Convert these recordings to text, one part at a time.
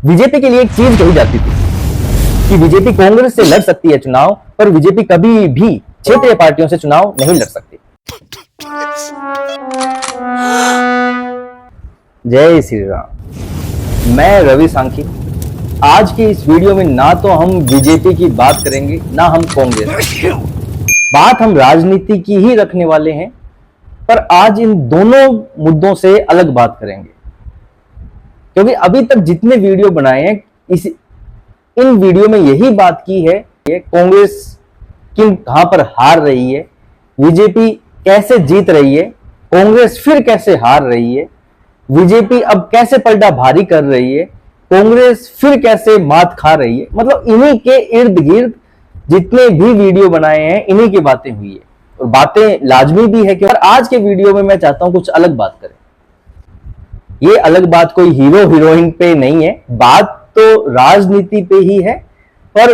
BJP के लिए एक चीज कही जाती थी कि बीजेपी कांग्रेस से लड़ सकती है चुनाव, पर बीजेपी कभी भी क्षेत्रीय पार्टियों से चुनाव नहीं लड़ सकती। जय श्री राम। मैं रवि सांखी। आज की इस वीडियो में ना तो हम बीजेपी की बात करेंगे ना हम कांग्रेस की। बात हम राजनीति की ही रखने वाले हैं, पर आज इन दोनों मुद्दों से अलग बात करेंगे, क्योंकि अभी तक जितने वीडियो बनाए हैं इन वीडियो में यही बात की है कि कांग्रेस कहां पर हार रही है, बीजेपी कैसे जीत रही है, कांग्रेस फिर कैसे हार रही है, बीजेपी अब कैसे पलटा भारी कर रही है, कांग्रेस फिर कैसे मात खा रही है। मतलब इन्हीं के इर्द गिर्द जितने भी वीडियो बनाए हैं इन्हीं की बातें हुई है, और बातें लाजमी भी है कि आज के वीडियो में मैं चाहता हूं कुछ अलग बात करें। ये अलग बात कोई हीरो हीरोइन पे नहीं है, बात तो राजनीति पे ही है, पर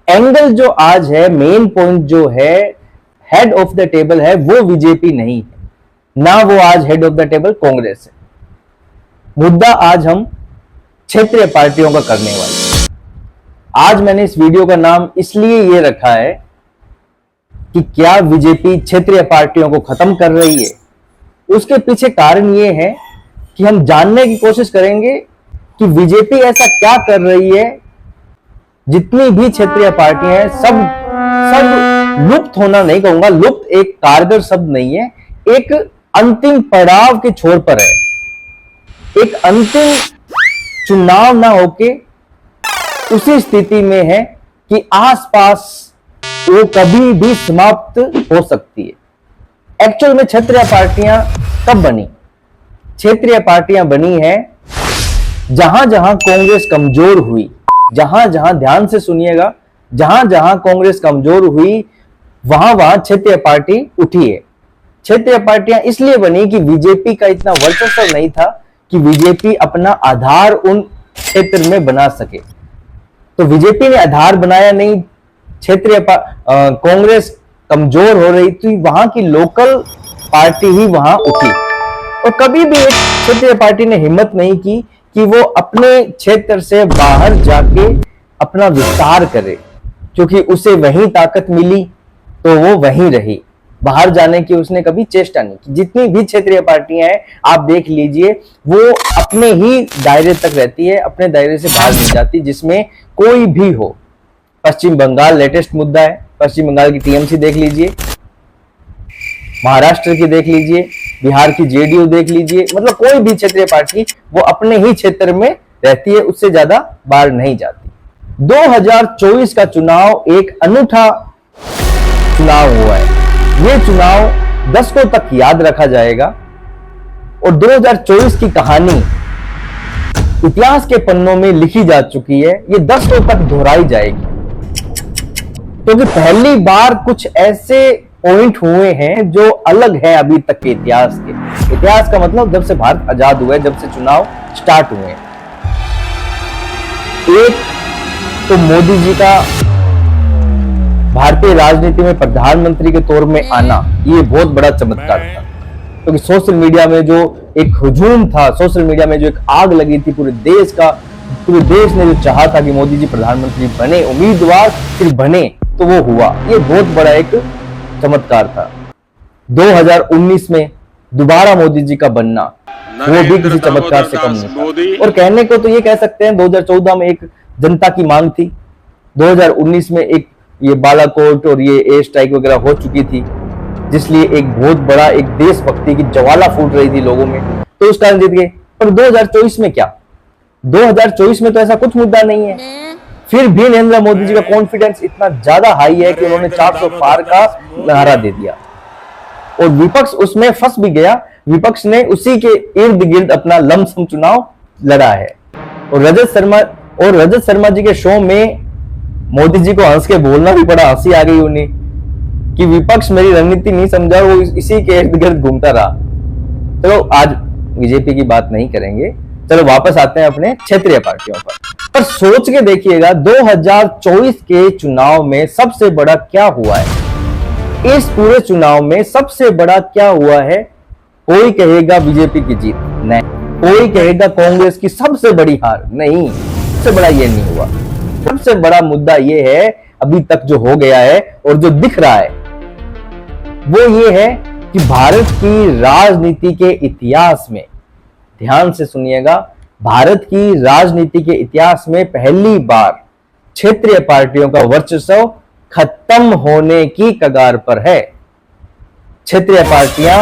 एंगल जो आज है, मेन पॉइंट जो है, हेड ऑफ द टेबल है वो बीजेपी नहीं है, ना वो आज head of the table Congress है। मुद्दा आज हम क्षेत्रीय पार्टियों का करने वाले। आज मैंने इस वीडियो का नाम इसलिए ये रखा है कि क्या बीजेपी क्षेत्रीय पार्टियों को खत्म कर रही है। उसके पीछे कारण ये है कि हम जानने की कोशिश करेंगे कि बीजेपी ऐसा क्या कर रही है, जितनी भी क्षेत्रीय पार्टियां हैं सब लुप्त होना नहीं कहूंगा, लुप्त एक कारगर शब्द नहीं है, एक अंतिम पड़ाव के छोर पर है, एक अंतिम चुनाव ना होके उसी स्थिति में है कि आसपास वो कभी भी समाप्त हो सकती है। एक्चुअल में क्षेत्रीय पार्टियां कब बनी? क्षेत्रीय पार्टियां बनी है जहां जहां कांग्रेस कमजोर हुई, जहां जहां ध्यान से सुनिएगा, जहां जहां कांग्रेस कमजोर हुई वहां वहां क्षेत्रीय पार्टी उठी है। क्षेत्रीय पार्टियां इसलिए बनी कि बीजेपी का इतना वर्चस्व नहीं था कि बीजेपी अपना आधार उन क्षेत्र में बना सके। तो बीजेपी ने आधार बनाया नहीं, क्षेत्रीय कांग्रेस कमजोर हो रही थी, वहां की लोकल पार्टी ही वहां उठी। और कभी भी एक क्षेत्रीय पार्टी ने हिम्मत नहीं की कि वो अपने क्षेत्र से बाहर जाके अपना विस्तार करे, क्योंकि उसे वहीं ताकत मिली तो वो वहीं रही, बाहर जाने की उसने कभी चेष्टा नहीं की। जितनी भी क्षेत्रीय पार्टियां हैं आप देख लीजिए, वो अपने ही दायरे तक रहती है, अपने दायरे से बाहर नहीं जाती, जिसमें कोई भी हो। पश्चिम बंगाल लेटेस्ट मुद्दा है, पश्चिम बंगाल की टीएमसी देख लीजिए, महाराष्ट्र की देख लीजिए, बिहार की जेडीयू देख लीजिए, मतलब कोई भी क्षेत्रीय पार्टी वो अपने ही क्षेत्र में रहती है, उससे ज्यादा बाहर नहीं जाती। 2024 का चुनाव एक अनूठा चुनाव हुआ है। ये चुनाव दशकों तक याद रखा जाएगा, और 2024 की कहानी इतिहास के पन्नों में लिखी जा चुकी है, ये दशकों तक दोहराई जाएगी, क्योंकि पहली बार कुछ ऐसे पॉइंट हुए हैं जो अलग है अभी तक के इतिहास के। इतिहास का मतलब जब से भारत आजाद हुआ है, जब से चुनाव स्टार्ट हुए हैं। एक तो मोदी जी का भारतीय राजनीति में प्रधानमंत्री के तौर में आना, ये बहुत बड़ा चमत्कार था, क्योंकि सोशल मीडिया में जो एक हुजूम था, सोशल मीडिया में जो एक आग लगी थी, पूरे देश ने जो चाहा था कि मोदी जी प्रधानमंत्री बने, उम्मीदवार फिर बने, तो वो हुआ। ये बहुत बड़ा एक चमत्कार था। 2019 में दोबारा मोदी जी का बनना, वो भी किसी चमत्कार से कम नहीं था। और कहने को तो ये कह सकते हैं 2014 में एक जनता की मांग थी, 2019 में एक ये बालाकोट और ये एयर स्ट्राइक वगैरह हो चुकी थी, जिसलिए एक बहुत बड़ा एक देशभक्ति की ज्वाला फूट रही थी लोगों में, तो उस कारण जीत गए। पर 2024 में क्या? 2024 में तो ऐसा कुछ मुद्दा नहीं है। फिर भी नरेंद्र मोदी जी का कॉन्फिडेंस इतना ज्यादा हाई है कि उन्होंने 400 पार का नारा दे दिया, और विपक्ष उसमें फंस भी गया। विपक्ष ने उसी के इर्द गिर्द अपना लमसम चुनाव लड़ा है। और रजत शर्मा जी के शो में मोदी जी को हंस के बोलना भी पड़ा, हंसी आ गई उन्हें कि विपक्ष मेरी रणनीति नहीं समझा, वो इसी के इर्द गिर्द घूमता रहा। चलो आज बीजेपी की बात नहीं करेंगे, चलो वापस आते हैं अपने क्षेत्रीय पार्टियों पर सोच के देखिएगा 2024 के चुनाव में सबसे बड़ा क्या हुआ है। इस पूरे चुनाव में सबसे बड़ा क्या हुआ है? कोई कहेगा बीजेपी की जीत, नहीं, कोई कहेगा कांग्रेस की सबसे बड़ी हार, नहीं, सबसे बड़ा ये नहीं हुआ। सबसे बड़ा मुद्दा ये है अभी तक जो हो गया है और जो दिख रहा है वो ये है कि भारत की राजनीति के इतिहास में, ध्यान से सुनिएगा, भारत की राजनीति के इतिहास में पहली बार क्षेत्रीय पार्टियों का वर्चस्व खत्म होने की कगार पर है। क्षेत्रीय पार्टियां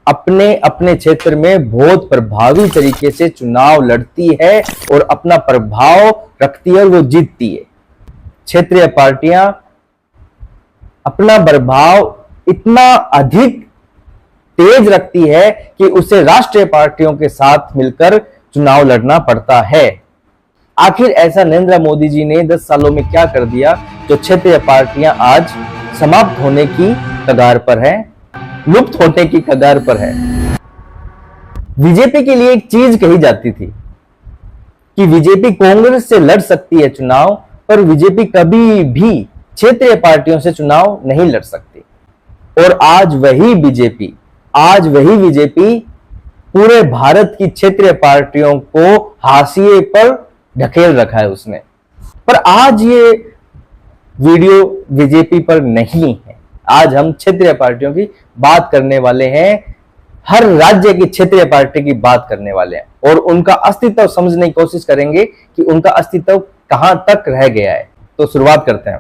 अपने अपने क्षेत्र में बहुत प्रभावी तरीके से चुनाव लड़ती है और अपना प्रभाव रखती है और वो जीतती है। क्षेत्रीय पार्टियां अपना प्रभाव इतना अधिक तेज रखती है कि उसे राष्ट्रीय पार्टियों के साथ मिलकर चुनाव लड़ना पड़ता है। आखिर ऐसा नरेंद्र मोदी जी ने 10 सालों में क्या कर दिया जो क्षेत्रीय पार्टियां आज समाप्त होने की कगार पर है, लुप्त होने की कगार पर है। बीजेपी के लिए एक चीज कही जाती थी कि बीजेपी कांग्रेस से लड़ सकती है चुनाव, पर बीजेपी कभी भी क्षेत्रीय पार्टियों से चुनाव नहीं लड़ सकती। और आज वही बीजेपी पूरे भारत की क्षेत्रीय पार्टियों को हाशिए पर ढकेल रखा है उसने। पर आज ये वीडियो बीजेपी पर नहीं है, आज हम क्षेत्रीय पार्टियों की बात करने वाले हैं, हर राज्य की क्षेत्रीय पार्टी की बात करने वाले हैं और उनका अस्तित्व समझने की कोशिश करेंगे कि उनका अस्तित्व कहां तक रह गया है। तो शुरुआत करते हैं।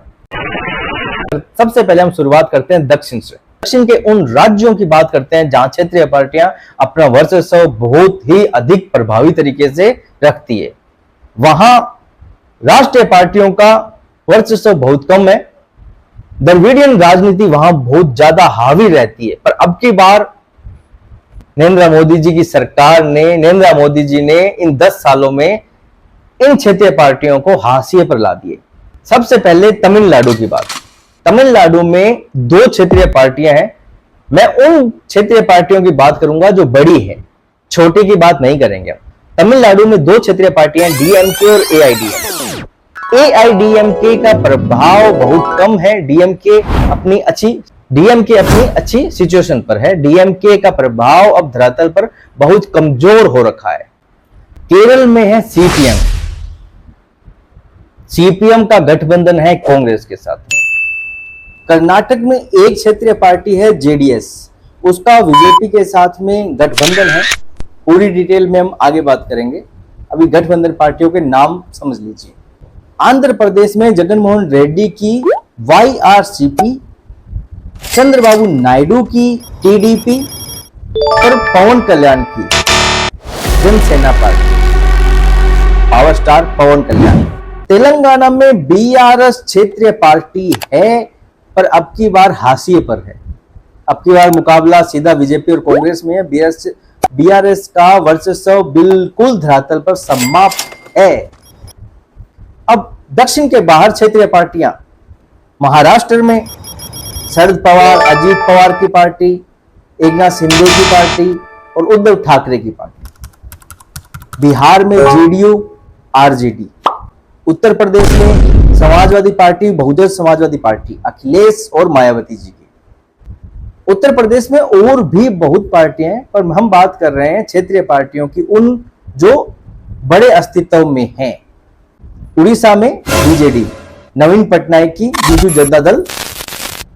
सबसे पहले हम शुरुआत करते हैं दक्षिण से। दक्षिण के उन राज्यों की बात करते हैं जहां क्षेत्रीय पार्टियां अपना वर्चस्व बहुत ही अधिक प्रभावी तरीके से रखती है। वहां राष्ट्रीय पार्टियों का वर्चस्व बहुत कम है, द्रविडियन राजनीति वहां बहुत ज्यादा हावी रहती है। पर अब की बार नरेंद्र मोदी जी की सरकार ने, नरेंद्र मोदी जी ने इन 10 सालों में इन क्षेत्रीय पार्टियों को हाशिए पर ला दिए। सबसे पहले तमिलनाडु की बात। तमिलनाडु में 2 क्षेत्रीय पार्टियां हैं। मैं उन क्षेत्रीय पार्टियों की बात करूंगा जो बड़ी है, छोटी की बात नहीं करेंगे। तमिलनाडु में 2 क्षेत्रीय पार्टियां, डीएमके और एआईडीएमके। एआईडीएमके का प्रभाव बहुत कम है, डीएमके अपनी अच्छी सिचुएशन पर है। डीएमके का प्रभाव अब धरातल पर बहुत कमजोर हो रखा है। केरल में है सीपीएम। सीपीएम का गठबंधन है कांग्रेस के साथ में। कर्नाटक में एक क्षेत्रीय पार्टी है जेडीएस, उसका बीजेपी के साथ में गठबंधन है। पूरी डिटेल में हम आगे बात करेंगे, अभी गठबंधन पार्टियों के नाम समझ लीजिए। आंध्र प्रदेश में जगनमोहन रेड्डी की वाईआरसीपी, चंद्रबाबू नायडू की टीडीपी और पवन कल्याण की जनसेना पार्टी, पावर स्टार पवन कल्याण। तेलंगाना में बीआरएस क्षेत्रीय पार्टी है, पर अब की बार हाशिए पर है। अब की बार मुकाबला सीधा बीजेपी और कांग्रेस में है। बीआरएस का वर्चस्व बिल्कुल धरातल पर समाप्त है। अब दक्षिण के बाहर क्षेत्रीय पार्टियां, महाराष्ट्र में शरद पवार, अजीत पवार की पार्टी, एकनाथ शिंदे की पार्टी और उद्धव ठाकरे की पार्टी। बिहार में जेडीयू, आरजेडी। उत्तर प्रदेश में समाजवादी पार्टी, बहुजन समाजवादी पार्टी, अखिलेश और मायावती जी की। उत्तर प्रदेश में और भी बहुत पार्टियां हैं, पर हम बात कर रहे हैं क्षेत्रीय पार्टियों की, उन जो बड़े अस्तित्व में हैं। उड़ीसा में बीजेडी, नवीन पटनायक की बीजू जनता दल,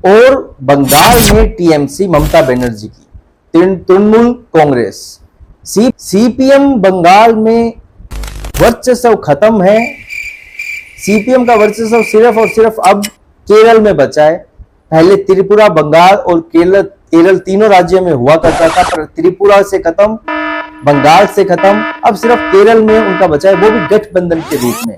और बंगाल में टीएमसी, ममता बनर्जी की तृणमूल कांग्रेस। सीपीएम बंगाल में वर्चस्व खत्म है। सीपीएम का वर्चस्व सिर्फ और सिर्फ अब केरल में बचा है। पहले त्रिपुरा, बंगाल और केरल तीनों राज्यों में हुआ करता था, पर त्रिपुरा से खत्म, बंगाल से खत्म, अब सिर्फ केरल में उनका बचा है, वो भी गठबंधन के रूप में।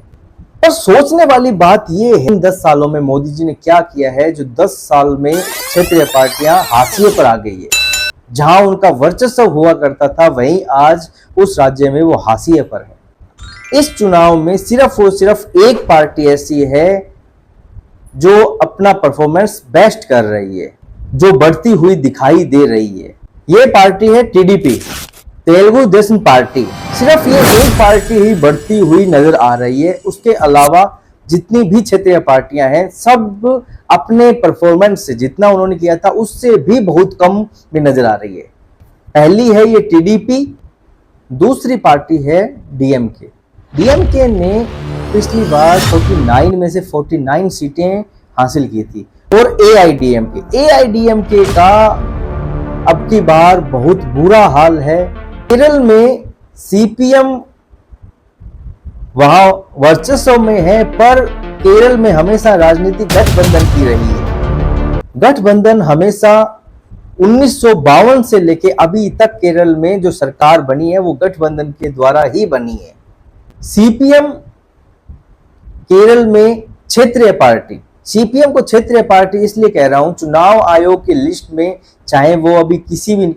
और सोचने वाली बात यह है, इन 10 सालों में मोदी जी ने क्या किया है जो 10 साल में क्षेत्रीय पार्टियां हाशिए पर आ गई है। जहां उनका वर्चस्व हुआ करता था, वहीं आज उस राज्य में वो हाशिए पर है। इस चुनाव में सिर्फ और सिर्फ एक पार्टी ऐसी है जो अपना परफॉर्मेंस बेस्ट कर रही है, जो बढ़ती हुई दिखाई दे रही है। ये पार्टी है टीडीपी, तेलुगु देशम पार्टी। सिर्फ ये एक पार्टी ही बढ़ती हुई नजर आ रही है। उसके अलावा जितनी भी क्षेत्रीय पार्टियां हैं, सब अपने परफॉर्मेंस से, जितना उन्होंने किया था उससे भी बहुत कम में नजर आ रही है। पहली है ये टीडीपी, दूसरी पार्टी है डीएमके। डीएमके ने पिछली बार 49 में से 49 सीटें हासिल की थी। और एआईडीएमके का अब की बार बहुत बुरा हाल है। केरल में सीपीएम वहां वर्चस्व में है, पर केरल में हमेशा राजनीति गठबंधन की रही है। गठबंधन हमेशा 1952 से लेके अभी तक केरल में जो सरकार बनी है वो गठबंधन के द्वारा ही बनी है। सीपीएम केरल में क्षेत्रीय पार्टी, सीपीएम को क्षेत्रीय पार्टी इसलिए कह रहा हूं, चुनाव आयोग की लिस्ट में चाहे वो अभी किसी भी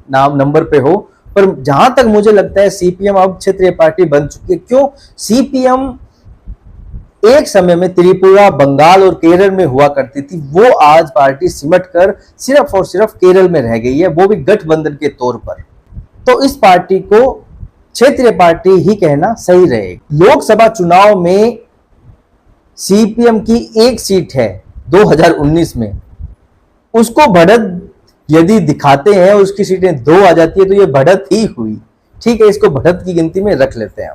नंबर पे हो, पर जहां तक मुझे लगता है सीपीएम अब क्षेत्रीय पार्टी बन चुकी है। क्यों? सीपीएम एक समय में त्रिपुरा, बंगाल और केरल में हुआ करती थी, वो आज पार्टी सिमट कर सिर्फ और सिर्फ केरल में रह गई है, वो भी गठबंधन के तौर पर। तो इस पार्टी को क्षेत्रीय पार्टी ही कहना सही रहेगा। लोकसभा चुनाव में सीपीएम की एक सीट है 2019 में, उसको बढ़त यदि दिखाते हैं, उसकी सीटें 2 आ जाती है तो ये बढ़त ही हुई। ठीक है, इसको बढ़त की गिनती में रख लेते हैं।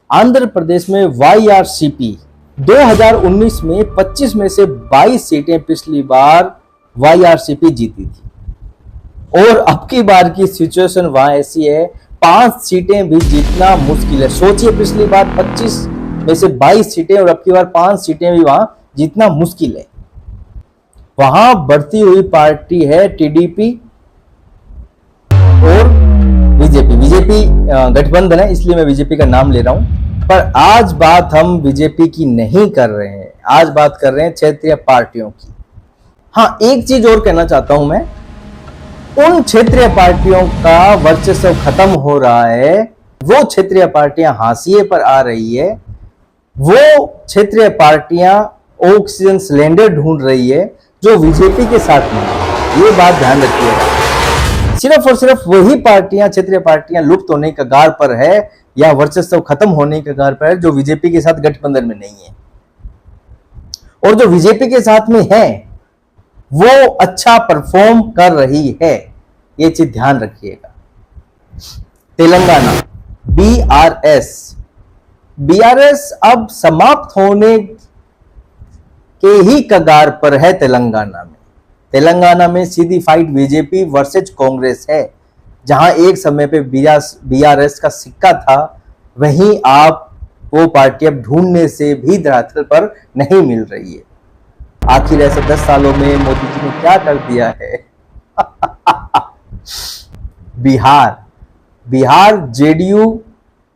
आंध्र प्रदेश में वाईआरसीपी 2019 में 25 में से 22 सीटें पिछली बार वाईआरसीपी जीती थी। और अब की बार की सिचुएशन वहां ऐसी है, 5 सीटें भी जीतना मुश्किल है। सोचिए, पिछली बार 25 में से 22 सीटें और अब की बार 5 सीटें भी वहां जीतना मुश्किल है। वहां बढ़ती हुई पार्टी है टीडीपी और बीजेपी गठबंधन है, इसलिए मैं बीजेपी का नाम ले रहा हूं। पर आज बात हम बीजेपी की नहीं कर रहे हैं, आज बात कर रहे हैं क्षेत्रीय पार्टियों की। हाँ, एक चीज और कहना चाहता हूं मैं, उन क्षेत्रीय पार्टियों का वर्चस्व खत्म हो रहा है, वो क्षेत्रीय पार्टियां हाशिए पर आ रही है, वो क्षेत्रीय पार्टियां ऑक्सीजन सिलेंडर ढूंढ रही है जो बीजेपी के साथ नहीं। ये बात ध्यान रखिएगा। सिर्फ और सिर्फ वही पार्टियां, क्षेत्रीय पार्टियां लुप्त होने के कगार पर है या वर्चस्व खत्म होने के कगार पर है, जो बीजेपी के साथ गठबंधन में नहीं है। और जो बीजेपी के साथ में है वो अच्छा परफॉर्म कर रही है, ये चीज ध्यान रखिएगा। तेलंगाना बीआरएस अब समाप्त होने के ही कगार पर है। तेलंगाना में सीधी फाइट बीजेपी वर्सेज कांग्रेस है। जहां एक समय पे बीआरएस का सिक्का था, वहीं आप वो पार्टी अब ढूंढने से भी धरातल पर नहीं मिल रही है। आखिर ऐसे 10 सालों में मोदी जी ने क्या कर दिया है? बिहार जेडीयू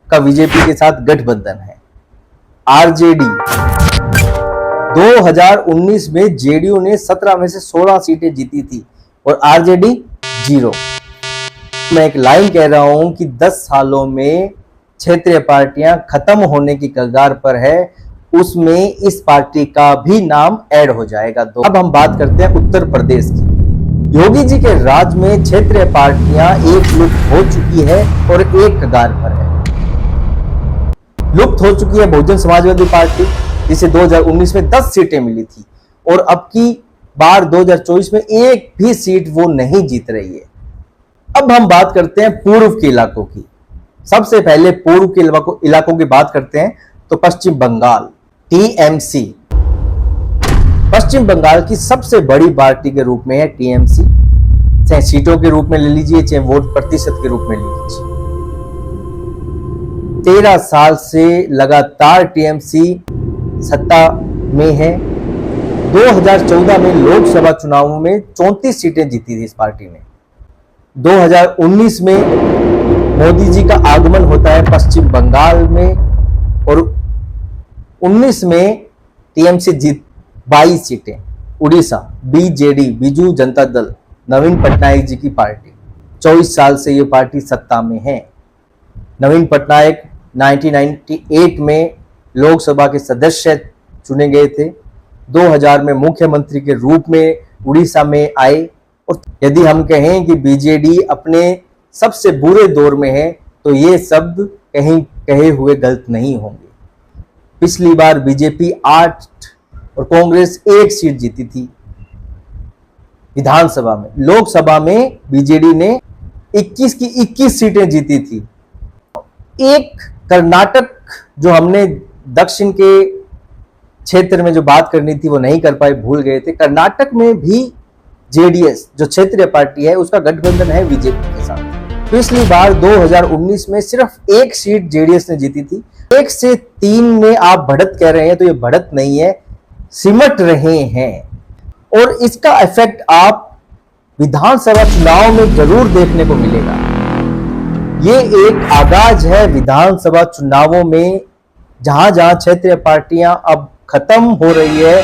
का बीजेपी के साथ गठबंधन है। आरजेडी 2019 में जेडीयू ने 17 में से 16 सीटें जीती थी और आरजेडी 0। मैं एक लाइन कह रहा हूं कि 10 सालों में क्षेत्रीय पार्टियां खत्म होने की कगार पर है, उसमें इस पार्टी का भी नाम ऐड हो जाएगा। अब हम बात करते हैं उत्तर प्रदेश की। योगी जी के राज में क्षेत्रीय पार्टियां एक लुप्त हो चुकी है और एक कगार पर है। लुप्त हो चुकी है बहुजन समाजवादी पार्टी, जिसे 2019 में 10 सीटें मिली थी और अब की बार 2024 में एक भी सीट वो नहीं जीत रही है। अब हम बात करते हैं पूर्व के इलाकों की। सबसे पहले पूर्व के इलाकों की बात करते हैं तो पश्चिम बंगाल टीएमसी। पश्चिम बंगाल की सबसे बड़ी पार्टी के रूप में है टीएमसी, चाहे सीटों के रूप में ले लीजिए चाहे वोट प्रतिशत के रूप में ले लीजिए। 13 साल से लगातार टीएमसी सत्ता में है। 2014 में लोकसभा चुनावों में 34 सीटें जीती थी इस पार्टी ने। 2019 में मोदी जी का आगमन होता है पश्चिम बंगाल में और 19 में टीएमसी जीत 22 सीटें। उड़ीसा बीजेडी बिजू जनता दल नवीन पटनायक जी की पार्टी, 24 साल से ये पार्टी सत्ता में है। नवीन पटनायक 1998 में लोकसभा के सदस्य चुने गए थे। 2000 में मुख्यमंत्री के रूप में उड़ीसा में आए। और यदि हम कहें कि बीजेडी अपने सबसे बुरे दौर में है तो ये शब्द कहीं कहे हुए गलत नहीं होंगे। पिछली बार बीजेपी 8 और कांग्रेस 1 सीट जीती थी विधानसभा में। लोकसभा में बीजेडी ने 21 की 21 सीटें जीती थी। एक कर्नाटक जो हमने दक्षिण के क्षेत्र में जो बात करनी थी वो नहीं कर पाए, भूल गए थे। कर्नाटक में भी जेडीएस जो क्षेत्रीय पार्टी है उसका गठबंधन है बीजेपी के साथ। पिछली बार 2019 में सिर्फ एक सीट जेडीएस ने जीती थी। 1 से 3 में आप बढ़त कह रहे हैं, तो ये बढ़त नहीं है, सिमट रहे हैं। और इसका इफेक्ट आप विधानसभा चुनाव में जरूर देखने को मिलेगा। ये एक आगाज है विधानसभा चुनावों में, जहां जहां क्षेत्रीय पार्टियां अब खत्म हो रही है,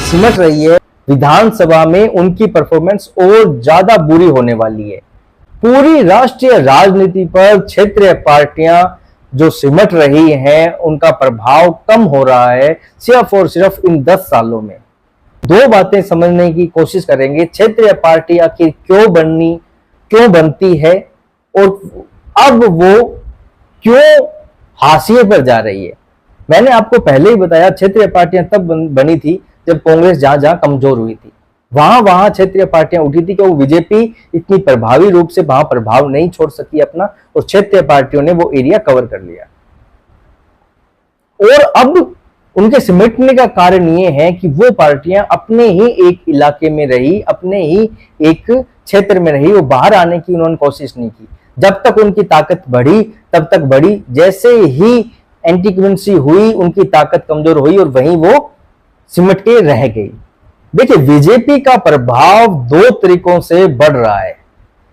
सिमट रही है, विधानसभा में उनकी परफॉर्मेंस और ज्यादा बुरी होने वाली है। पूरी राष्ट्रीय राजनीति पर क्षेत्रीय पार्टियां जो सिमट रही हैं, उनका प्रभाव कम हो रहा है सिर्फ और सिर्फ इन 10 सालों में। 2 बातें समझने की कोशिश करेंगे। क्षेत्रीय पार्टी आखिर क्यों बनती है और अब वो क्यों हाशिए पर जा रही है। मैंने आपको पहले ही बताया, क्षेत्रीय पार्टियां तब बनी थी जब कांग्रेस जहां जहां कमजोर हुई थी, वहां क्षेत्रीय पार्टियां उठी थी, क्योंकि बीजेपी इतनी प्रभावी रूप से वहां प्रभाव नहीं छोड़ सकी अपना, और क्षेत्रीय पार्टियों ने वो एरिया कवर कर लिया। और अब उनके सिमटने का कारण ये है कि वो पार्टियां अपने ही एक इलाके में रही, अपने ही एक क्षेत्र में रही, वो बाहर आने की उन्होंने कोशिश नहीं की। जब तक उनकी ताकत बढ़ी तब तक बढ़ी, जैसे ही एंटीक्वेंसी हुई उनकी ताकत कमजोर हुई और वहीं वो सिमट के रह गई। देखिए, बीजेपी का प्रभाव 2 तरीकों से बढ़ रहा है,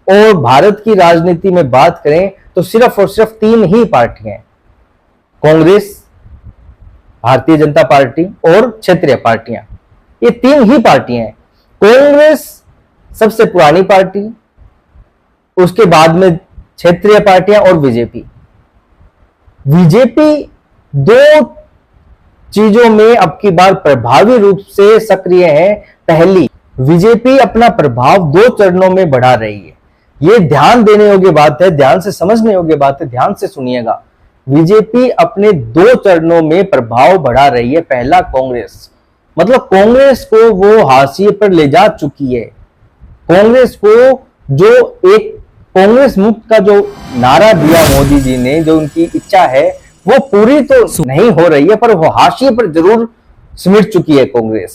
और भारत की राजनीति में बात करें तो सिर्फ और सिर्फ 3 ही पार्टियां हैं, कांग्रेस, भारतीय जनता पार्टी और क्षेत्रीय पार्टियां। ये 3 ही पार्टियां हैं। कांग्रेस सबसे पुरानी पार्टी, उसके बाद में क्षेत्रीय पार्टियां और बीजेपी। बीजेपी 2 चीजों में अब की बार प्रभावी रूप से सक्रिय है। पहली, बीजेपी अपना प्रभाव 2 चरणों में बढ़ा रही है। यह ध्यान देने योग्य बात है, ध्यान से समझने योग्य बात है, ध्यान से सुनिएगा। बीजेपी अपने 2 चरणों में प्रभाव बढ़ा रही है। पहला, कांग्रेस, मतलब कांग्रेस को वो हाशिए पर ले जा चुकी है। कांग्रेस को जो एक कांग्रेस मुक्त का जो नारा दिया मोदी जी ने, जो उनकी इच्छा है, वो पूरी तो नहीं हो रही है, पर वो हाशिए पर जरूर सिमट चुकी है कांग्रेस।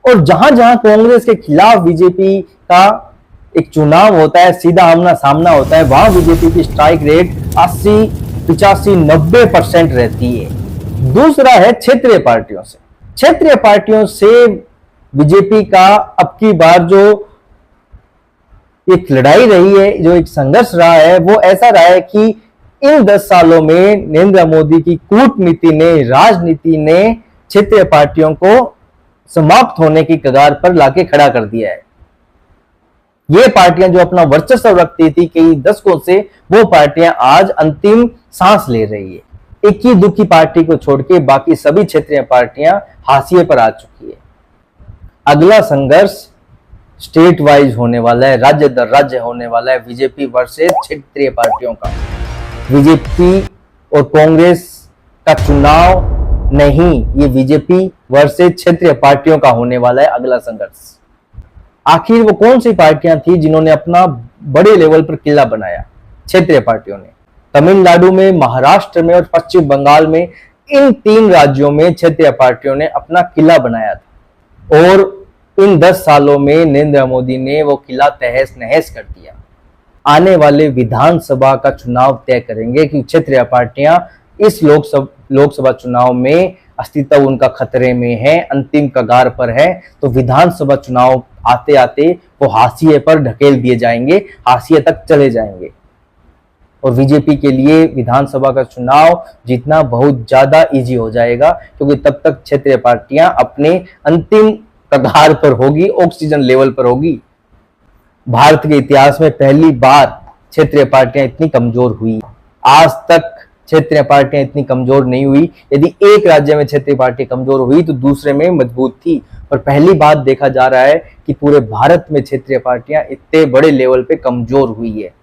और जहां जहां कांग्रेस के खिलाफ बीजेपी का एक चुनाव होता है, सीधा आमना सामना होता है, वहां बीजेपी की स्ट्राइक रेट 80, 85, 90% रहती है। दूसरा है क्षेत्रीय पार्टियों से। क्षेत्रीय पार्टियों से बीजेपी का अब की बार जो एक लड़ाई रही है, जो एक संघर्ष रहा है, वो ऐसा रहा है कि इन 10 सालों में नरेंद्र मोदी की कूटनीति ने, राजनीति ने क्षेत्रीय पार्टियों को समाप्त होने की कगार पर लाके खड़ा कर दिया है। ये पार्टियां जो अपना वर्चस्व रखती थी कई दशकों से, वो पार्टियां आज अंतिम सांस ले रही है। इक्की दुखी पार्टी को छोड़ के बाकी सभी क्षेत्रीय पार्टियां हाशिए पर आ चुकी है। अगला संघर्ष स्टेट वाइज होने वाला है, राज्य दर राज्य होने वाला है, बीजेपी वर्सेस क्षेत्रीय पार्टियों का। बीजेपी और कांग्रेस का चुनाव नहीं, ये बीजेपी वर्सेस क्षेत्रीय पार्टियों का होने वाला है अगला संघर्ष। आखिर वो कौन सी पार्टियां थी जिन्होंने अपना बड़े लेवल पर किला बनाया? क्षेत्रीय पार्टियों ने तमिलनाडु में, महाराष्ट्र में और पश्चिम बंगाल में, इन 3 राज्यों में क्षेत्रीय पार्टियों ने अपना किला बनाया था। और इन 10 सालों में नरेंद्र मोदी ने वो किला तहस नहस कर दिया। आने वाले विधानसभा का चुनाव तय करेंगे कि क्षेत्रीय पार्टियां इस लोकसभा चुनाव में अस्तित्व उनका खतरे में है, अंतिम कगार पर है। तो विधानसभा चुनाव आते आते वो हाशिए पर ढकेल दिए जाएंगे, हाशिए तक चले जाएंगे। और बीजेपी के लिए विधानसभा का चुनाव जीतना बहुत ज्यादा इजी हो जाएगा, क्योंकि तब तक क्षेत्रीय पार्टियां अपने अंतिम कगार पर होगी, ऑक्सीजन लेवल पर होगी। भारत के इतिहास में पहली बार क्षेत्रीय पार्टियां इतनी कमजोर हुई। आज तक क्षेत्रीय पार्टियां इतनी कमजोर नहीं हुई। यदि एक राज्य में क्षेत्रीय पार्टी कमजोर हुई तो दूसरे में मजबूत थी, पर पहली बार देखा जा रहा है कि पूरे भारत में क्षेत्रीय पार्टियां इतने बड़े लेवल पे कमजोर हुई है।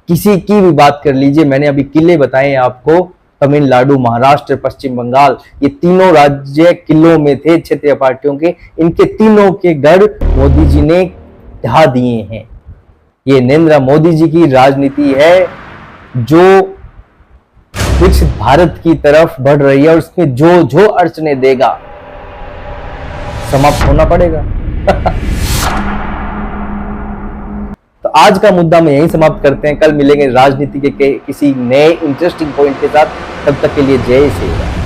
किसी की भी बात कर लीजिए, मैंने अभी किले बताए हैं आपको, तमिलनाडु, महाराष्ट्र, पश्चिम बंगाल, ये तीनों राज्य किलों में थे क्षेत्रीय पार्टियों के। इनके तीनों के गढ़ मोदी जी ने ढहा दिए हैं। ये नरेंद्र मोदी जी की राजनीति है जो विकसित भारत की तरफ बढ़ रही है और उसमें जो जो अड़चने देगा समाप्त होना पड़ेगा। तो आज का मुद्दा में यहीं समाप्त करते हैं। कल मिलेंगे राजनीति के किसी नए इंटरेस्टिंग पॉइंट के साथ। तब तक के लिए जय श्री राम।